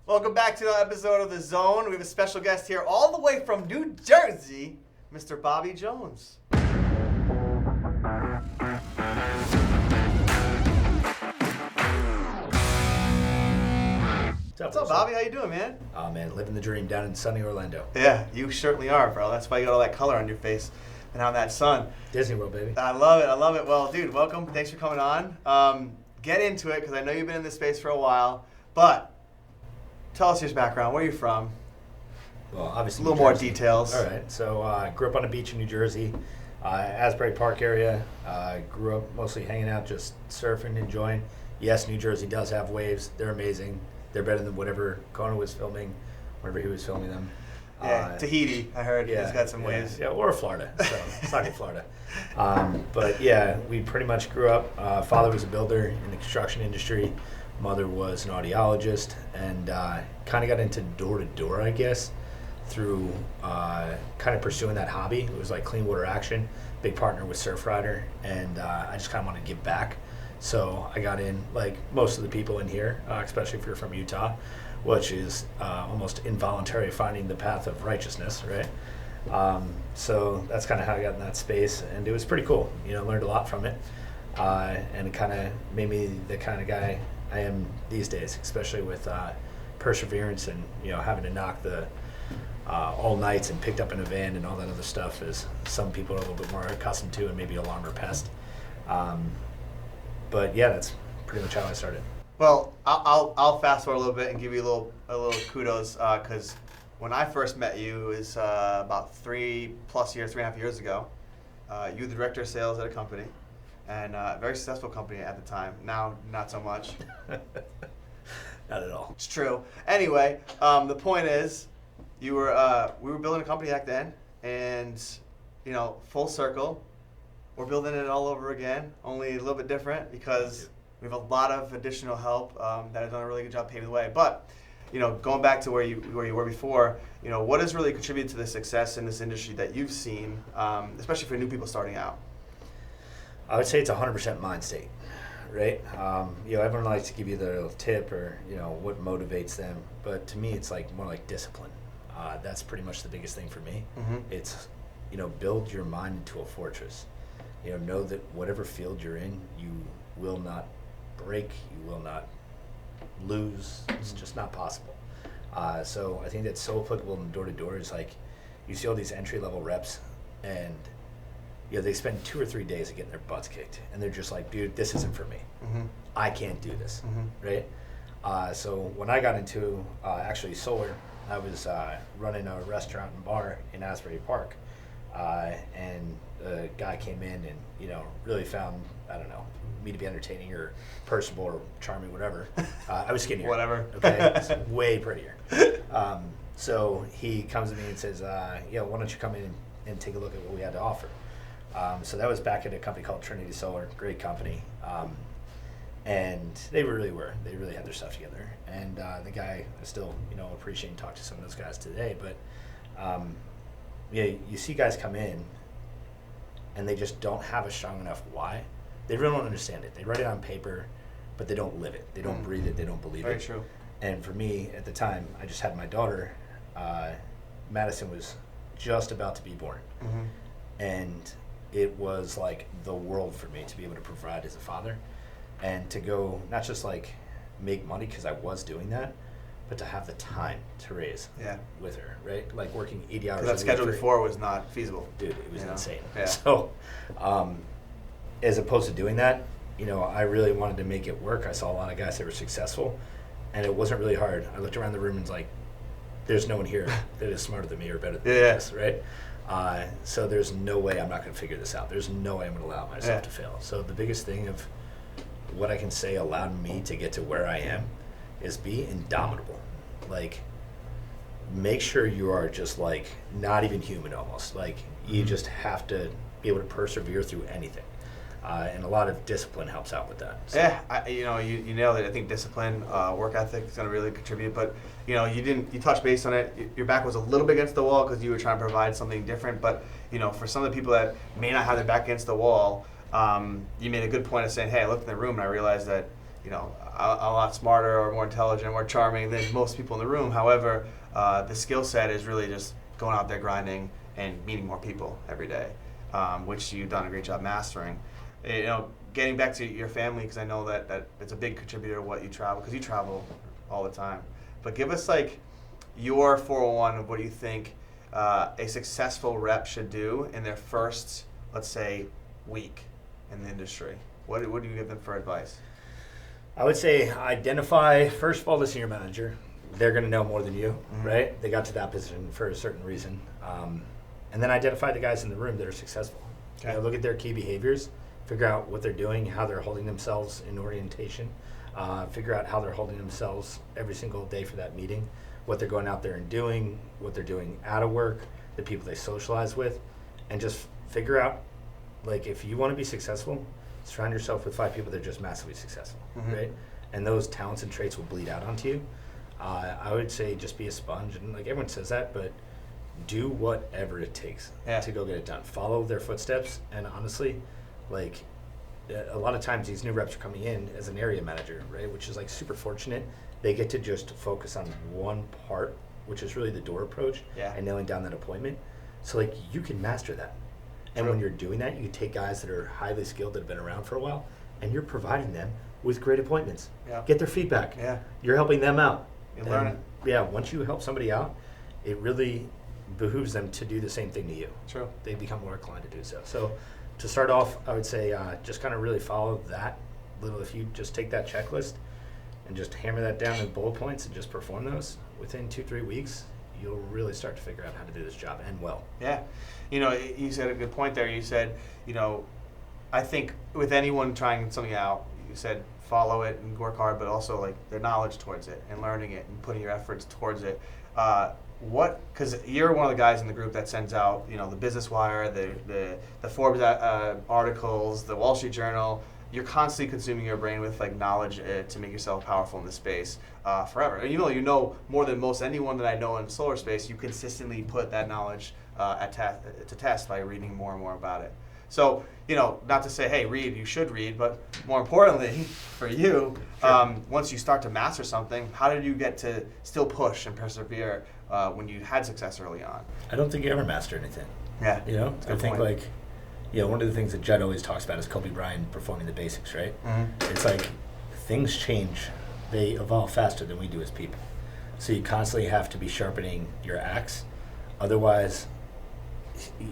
Welcome back to another episode of The Zone. We have a special guest here all the way from New Jersey, Mr. Bobby Jones. What's up, Bobby? How you doing, man? Oh, man, living the dream down in sunny Orlando. Yeah, you certainly are, bro. That's why you got all that color on your face and on that sun. Disney World, baby. I love it. Well, dude, welcome. Thanks for coming on. Get into it, because I know you've been in this space for a while, but tell us your background. Where are you from? Well, obviously, a little more details. All right. So, grew up on a beach in New Jersey, Asbury Park area. Grew up mostly hanging out, just surfing, enjoying. Yes, New Jersey does have waves. They're amazing. They're better than whatever Kona was filming, whenever he was filming them. Yeah, Tahiti, I heard, he's got some waves. Yeah, or Florida. So, it's not in Florida. But, yeah, we pretty much grew up. Father was a builder in the construction industry. Mother was an audiologist, and kind of got into door-to-door, I guess, through kind of pursuing that hobby. It was like clean water action, big partner with Surf Rider, and I just kind of wanted to give back. So I got in, like most of the people in here, especially if you're from Utah, which is almost involuntary finding the path of righteousness, right? So that's kind of how I got in that space, and it was pretty cool. Learned a lot from it, and it kind of made me the kind of guy I am these days, especially with perseverance and having to knock the all nights and picked up in a van and all that other stuff, as some people are a little bit more accustomed to, and maybe alarm or pest. But yeah, that's pretty much how I started. Well, I'll fast forward a little bit and give you a little kudos, because when I first met you, it was about 3.5 years ago. You were the director of sales at a company, and a very successful company at the time. Now, not so much. Not at all. It's true. Anyway, the point is, we were building a company back then, and full circle. We're building it all over again, only a little bit different, because we have a lot of additional help that have done a really good job paving the way. But, going back to where you were before, what has really contributed to the success in this industry that you've seen, especially for new people starting out? I would say it's 100% mind state, right? Everyone likes to give you their little tip or, what motivates them. But to me, it's more like discipline. That's pretty much the biggest thing for me. Mm-hmm. It's, build your mind into a fortress. Know that whatever field you're in, you will not break, you will not lose. It's just not possible. So I think that's so applicable in door-to-door. Is you see all these entry-level reps, and they spend 2 or 3 days of getting their butts kicked, and they're just like, dude, this isn't for me. Mm-hmm. I can't do this, right? So when I got into actually solar, I was running a restaurant and bar in Asbury Park, and a guy came in and really found, I don't know, me to be entertaining or personable or charming, whatever. I was skinnier. Whatever. Okay, way prettier. So he comes to me and says, why don't you come in and take a look at what we had to offer. So that was back at a company called Trinity Solar, great company. And they really were. They really had their stuff together. And the guy, I still, appreciate and talk to some of those guys today. But, you see guys come in, and they just don't have a strong enough why. They really don't understand it. They write it on paper, but they don't live it. They don't breathe it. They don't believe it. Very true. And for me, at the time, I just had my daughter. Madison was just about to be born. Mm-hmm. And it was like the world for me to be able to provide as a father. And to go, not just make money, because I was doing that, but to have the time to raise with her, right? Working 80 hours a week. That schedule before was not feasible. Dude, it was insane. Yeah. So, as opposed to doing that, I really wanted to make it work. I saw a lot of guys that were successful, and it wasn't really hard. I looked around the room and was there's no one here that is smarter than me or better than this, right? So there's no way I'm not going to figure this out. There's no way I'm going to allow myself to fail. So the biggest thing of what I can say allowed me to get to where I am is be indomitable. Make sure you are just not even human almost. You just have to be able to persevere through anything. And a lot of discipline helps out with that. So. Yeah, you nailed it. I think discipline, work ethic is going to really contribute. But you touched base on it. Your back was a little bit against the wall because you were trying to provide something different. But for some of the people that may not have their back against the wall, you made a good point of saying, hey, I looked in the room and I realized that a lot smarter or more intelligent, more charming than most people in the room. However, the skill set is really just going out there grinding and meeting more people every day, which you've done a great job mastering. Getting back to your family, because I know that it's a big contributor to what you travel, because you travel all the time. But give us like your 401 of what you think a successful rep should do in their first, let's say, week in the industry. What do you give them for advice? I would say identify, first of all, the senior manager. They're going to know more than you, right? They got to that position for a certain reason. And then identify the guys in the room that are successful. Okay. Look at their key behaviors, figure out what they're doing, how they're holding themselves in orientation, figure out how they're holding themselves every single day for that meeting, what they're going out there and doing, what they're doing out of work, the people they socialize with, and just figure out, like, if you want to be successful, surround yourself with 5 people that are just massively successful, right? And those talents and traits will bleed out onto you. I would say just be a sponge, and like everyone says that, but do whatever it takes to go get it done. Follow their footsteps, and honestly, like a lot of times these new reps are coming in as an area manager, right? Which is like super fortunate. They get to just focus on one part, which is really the door approach and nailing down that appointment. So like you can master that. And when you're doing that, you can take guys that are highly skilled that have been around for a while, and you're providing them with great appointments. Get their feedback. You're helping them out. You learn it. Yeah, once you help somebody out, it really behooves them to do the same thing to you. True. They become more inclined to do so. So to start off, I would say just kind of really follow that little, if you just take that checklist and just hammer that down in bullet points and just perform those within 2-3 weeks, you'll really start to figure out how to do this job, and well. Yeah. You said a good point there. You said, I think with anyone trying something out, you said follow it and work hard, but also like their knowledge towards it and learning it and putting your efforts towards it. Because you're one of the guys in the group that sends out, the Business Wire, the Forbes articles, the Wall Street Journal. You're constantly consuming your brain with like knowledge to make yourself powerful in this space forever. And you know more than most anyone that I know in the solar space. You consistently put that knowledge to test by reading more and more about it. So, not to say, hey, read, you should read, but more importantly for you, once you start to master something, how did you get to still push and persevere when you had success early on? I don't think you ever master anything. Yeah. I think point. One of the things that Judd always talks about is Kobe Bryant performing the basics, right? It's like things change. They evolve faster than we do as people. So you constantly have to be sharpening your axe. Otherwise,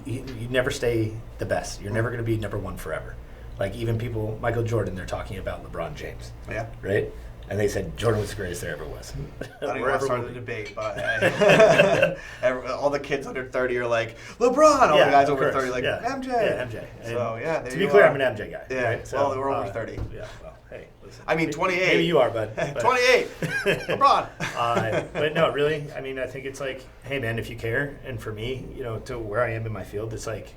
you never stay the best. You're never going to be number one forever. Like even people, Michael Jordan, they're talking about LeBron James. Yeah. Right? And they said Jordan was the greatest there ever was. I don't even want to start the debate, but all the kids under 30 are like, LeBron! All the guys over 30 are like, MJ! Yeah, MJ. So, there to be clear, I'm an MJ guy. Yeah, right? So, we're over 30. Yeah, well, hey, listen. I mean, 28. Maybe you are, bud. 28! LeBron! But no, really, I mean, I think it's like, hey, man, if you care, and for me, to where I am in my field, it's like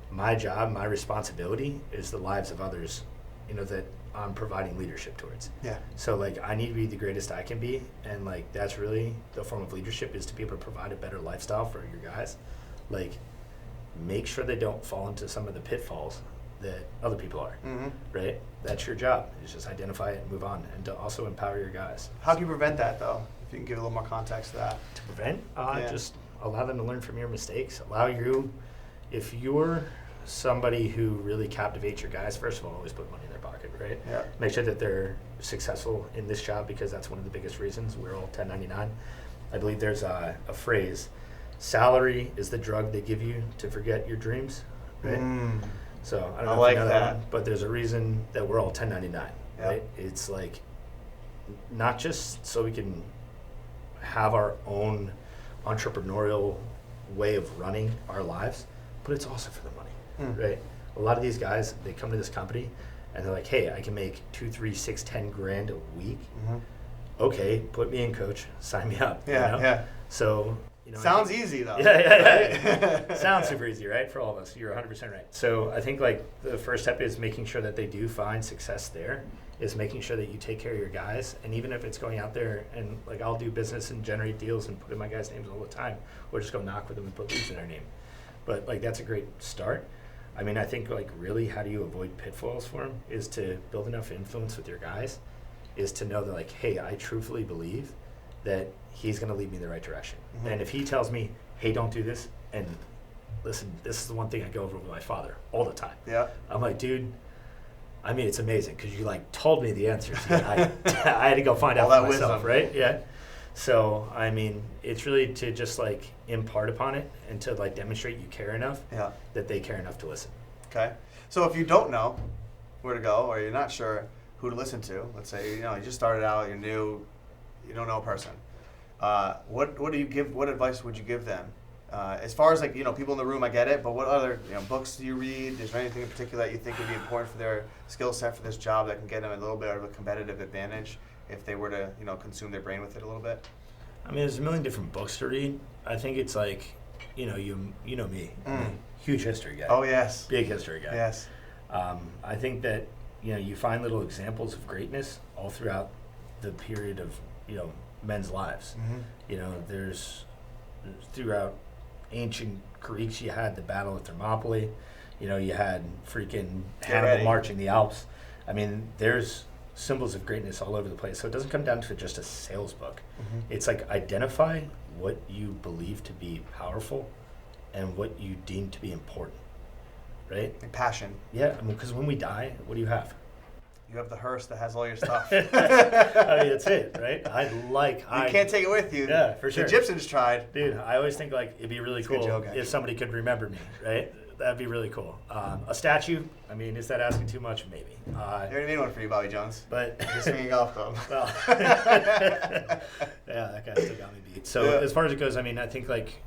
my job, my responsibility is the lives of others, that I'm providing leadership towards. Yeah. So like I need to be the greatest I can be, and like that's really the form of leadership, is to be able to provide a better lifestyle for your guys. Like make sure they don't fall into some of the pitfalls that other people are. Right? That's your job. Is just identify it and move on, and to also empower your guys. How do you prevent that though? If you can give a little more context to that. To prevent, just allow them to learn from your mistakes. If you're somebody who really captivates your guys, first of all, always put money in their pocket, right? Yeah. Make sure that they're successful in this job, because that's one of the biggest reasons we're all 1099. I believe there's a phrase, salary is the drug they give you to forget your dreams, right? So I don't know if you know that one, but there's a reason that we're all 1099, right? It's like not just so we can have our own entrepreneurial way of running our lives, but it's also for the money. Right? A lot of these guys, they come to this company and they're like, hey, I can make 2, 3, 6, 10 grand a week. Okay, put me in, coach. Sign me up. Yeah. So, sounds easy though. Yeah. Sounds super easy, right? For all of us. You're 100% right. So I think like the first step is making sure that they do find success there, is making sure that you take care of your guys. And even if it's going out there and like I'll do business and generate deals and put in my guys' names all the time, or just go knock with them and put leads in their name. But like that's a great start. I mean, I think like really how do you avoid pitfalls for them is to build enough influence with your guys is to know that, like, hey, I truthfully believe that he's going to lead me in the right direction. Mm-hmm. And if he tells me, hey, don't do this, and listen, this is the one thing I go over with my father all the time. Yeah. I'm like, dude, I mean, it's amazing because you like told me the answers. I had to go find out for myself, right? Yeah. So, I mean, it's really to just like impart upon it and to like demonstrate you care enough that they care enough to listen. Okay. So if you don't know where to go or you're not sure who to listen to, let's say, you just started out, you're new, you don't know a person. What do you give? What advice would you give them? As far as like, people in the room, I get it, but what other books do you read? Is there anything in particular that you think would be important for their skill set for this job that can get them a little bit of a competitive advantage if they were to, consume their brain with it a little bit? I mean, there's a million different books to read. I think it's like, you know me, huge history guy. Oh, yes. Big history guy. Yes. I think that, you find little examples of greatness all throughout the period of, men's lives. Mm-hmm. There's throughout ancient Greeks, you had the Battle of Thermopylae. You had freaking Hannibal marching the Alps. I mean, there's symbols of greatness all over the place. So it doesn't come down to just a sales book. Mm-hmm. It's like identify what you believe to be powerful and what you deem to be important, right? And passion. Yeah, I mean, because when we die, what do you have? You have the hearse that has all your stuff. I mean, that's it, right? You can't take it with you. Yeah, for sure. The Egyptians tried. Dude, I always think like it'd be really cool joke, if somebody could remember me, right? That'd be really cool. A statue, I mean, is that asking too much? Maybe. I already made one for you, Bobby Jones. But just swinging a golf club. Well, yeah, that guy still got me beat. So as far as it goes, I mean, I think like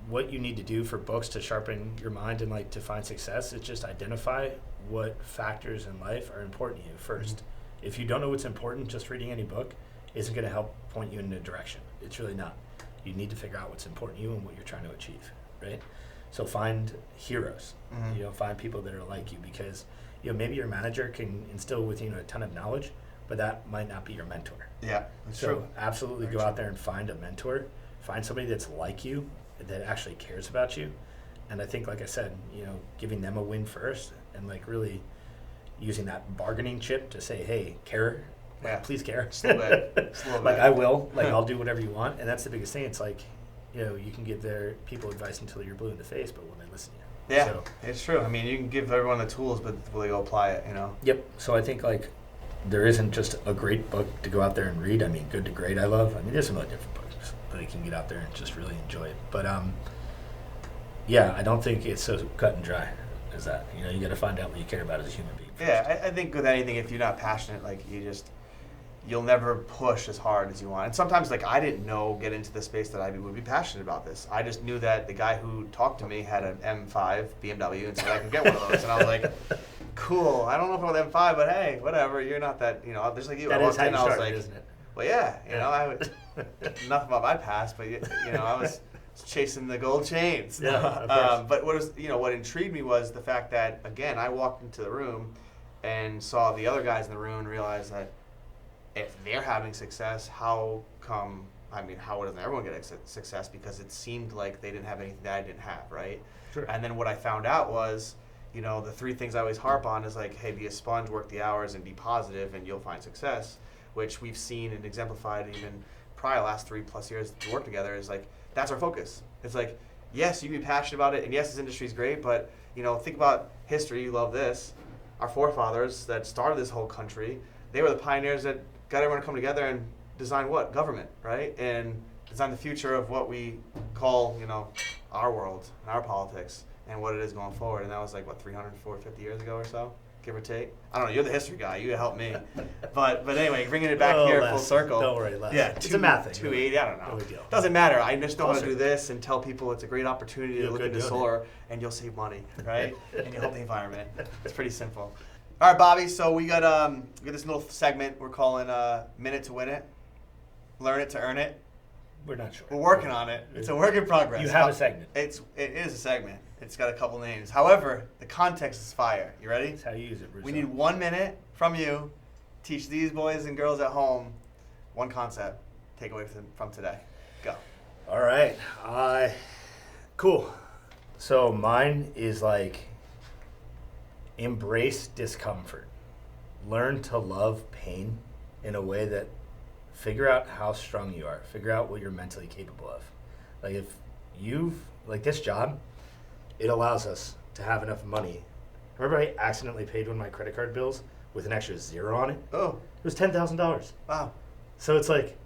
what you need to do for books to sharpen your mind and like to find success is just identify what factors in life are important to you first. Mm-hmm. If you don't know what's important, just reading any book isn't going to help point you in a direction. It's really not. You need to figure out what's important to you and what you're trying to achieve, right? So find heroes. Mm-hmm. Find people that are like you because maybe your manager can instill with you a ton of knowledge, but that might not be your mentor. Yeah, that's so true. Absolutely go out there and find a mentor. Find somebody that's like you, that actually cares about you. And I think, like I said, giving them a win first and like really using that bargaining chip to say, hey, care, please care. Just a little bit. Like I will, like I'll do whatever you want. And that's the biggest thing. It's like, you can give their people advice until you're blue in the face, but will they listen to you? Yeah, so, it's true. I mean, you can give everyone the tools, but will they go apply it, Yep. So I think like there isn't just a great book to go out there and read. I mean, Good to Great I love. I mean, there's some other different books that you can get out there and just really enjoy it. But yeah, I don't think it's so cut and dry as that. You got to find out what you care about as a human being first. Yeah, I think with anything, if you're not passionate, like you'll never push as hard as you want. And sometimes, like, I didn't get into the space that I would be passionate about this. I just knew that the guy who talked to me had an M5 BMW and said I could get one of those. And I was like, cool. I don't know if I want the M5, but hey, whatever. You're not that, just like you. That I is how you I was started, like, isn't it? Well, yeah, I would, nothing about my past, but I was chasing the gold chains. Yeah, of course. But what intrigued me was the fact that, again, I walked into the room and saw the other guys in the room and realized that if they're having success, how doesn't everyone get success? Because it seemed like they didn't have anything that I didn't have, right? Sure. And then what I found out was, the three things I always harp on is like, hey, be a sponge, work the hours, and be positive, and you'll find success, which we've seen and exemplified even probably the last 3+ years to work together is like, that's our focus. It's like, yes, you can be passionate about it, and yes, this industry is great, but, think about history, you love this. Our forefathers that started this whole country, they were the pioneers that got everyone to come together and design what? Government, right? And design the future of what we call, our world and our politics and what it is going forward. And that was like, 350 years ago or so, give or take? I don't know. You're the history guy. You help me. But anyway, bringing it back here full circle. Don't worry, less. Yeah, it's a math thing. 280, I don't know. No big deal. Doesn't matter. I just know how to do this and tell people it's a great opportunity to look into solar and you'll save money, right? And you'll help the environment. It's pretty simple. All right, Bobby, so we got this little segment we're calling Minute to Win It. Learn it to earn it. We're not sure. We're working on it. It's a work in progress. You have a segment. It is a segment. It's got a couple names. However, the context is fire. You ready? That's how you use it, Bruce. We need 1 minute from you. Teach these boys and girls at home one concept. Take away from today. Go. All right. Cool. So mine is like embrace discomfort. Learn to love pain in a way that figure out how strong you are. Figure out what you're mentally capable of. Like if you've, like this job, it allows us to have enough money. Remember I accidentally paid one of my credit card bills with an extra 0 on it? Oh, It was $10,000. wow. So it's like,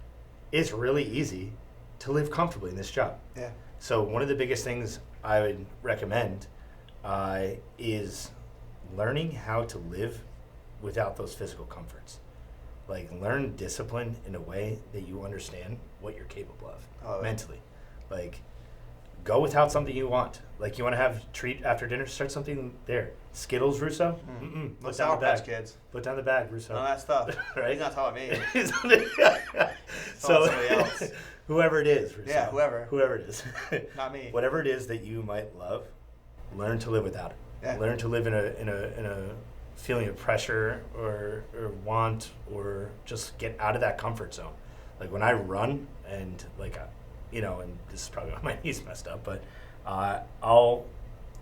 it's really easy to live comfortably in this job. Yeah. So one of the biggest things I would recommend is learning how to live without those physical comforts. Like learn discipline in a way that you understand what you're capable of mentally. Like go without something you want. Like you want to have a treat after dinner, start something there. Skittles, Russo? No Put down Sour the bag. Patch Kids. Put down the bag, Russo. None of that stuff. Right? He's not talking about me. So somebody else. whoever it is, Russo. Yeah, whoever it is. Not me. Whatever it is that you might love, learn to live without it. Yeah. Learn to live in a feeling of pressure or want, or just get out of that comfort zone. Like when I run and and this is probably why my knee's messed up, but I'll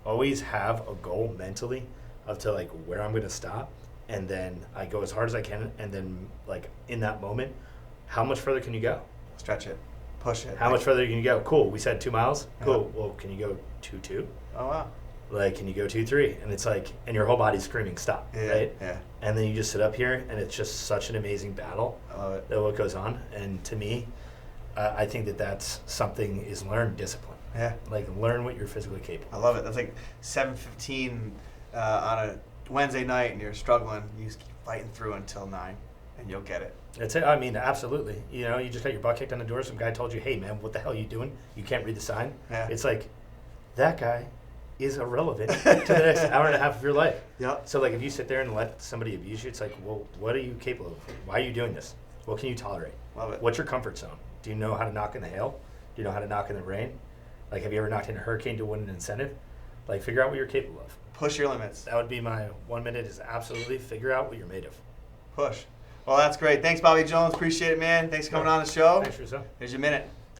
always have a goal mentally of to like where I'm gonna stop, and then I go as hard as I can, and then like in that moment, how much further can you go? Stretch it. Push it. How much further can you go? Cool. We said 2 miles. Cool. Well, can you go 2.2? Oh, wow. Like, can you go 2.3? And it's like, and your whole body's screaming stop, Yeah, right? yeah. And then you just sit up here, and it's just such an amazing battle I love it. that what goes on. And to me, I think that that's something is learn discipline. Yeah. Like learn what you're physically capable. I love it. That's like 7:15 on a Wednesday night, and you're struggling. You just keep fighting through until 9, and you'll get it. That's it. I mean, absolutely. You know, you just got your butt kicked on the door. Some guy told you, "Hey, man, what the hell are you doing? You can't read the sign." Yeah. It's like that guy is irrelevant to the next hour and a half of your life. Yep. So, like, if you sit there and let somebody abuse you, it's like, well, what are you capable of? Why are you doing this? What can you tolerate? Love it. What's your comfort zone? Do you know how to knock in the hail? Do you know how to knock in the rain? Like, have you ever knocked in a hurricane to win an incentive? Like, figure out what you're capable of. Push your limits. That would be my 1 minute is absolutely figure out what you're made of. Push. Well, that's great. Thanks, Bobby Jones. Appreciate it, man. Thanks for coming on the show. Thanks, Russo. Here's your minute.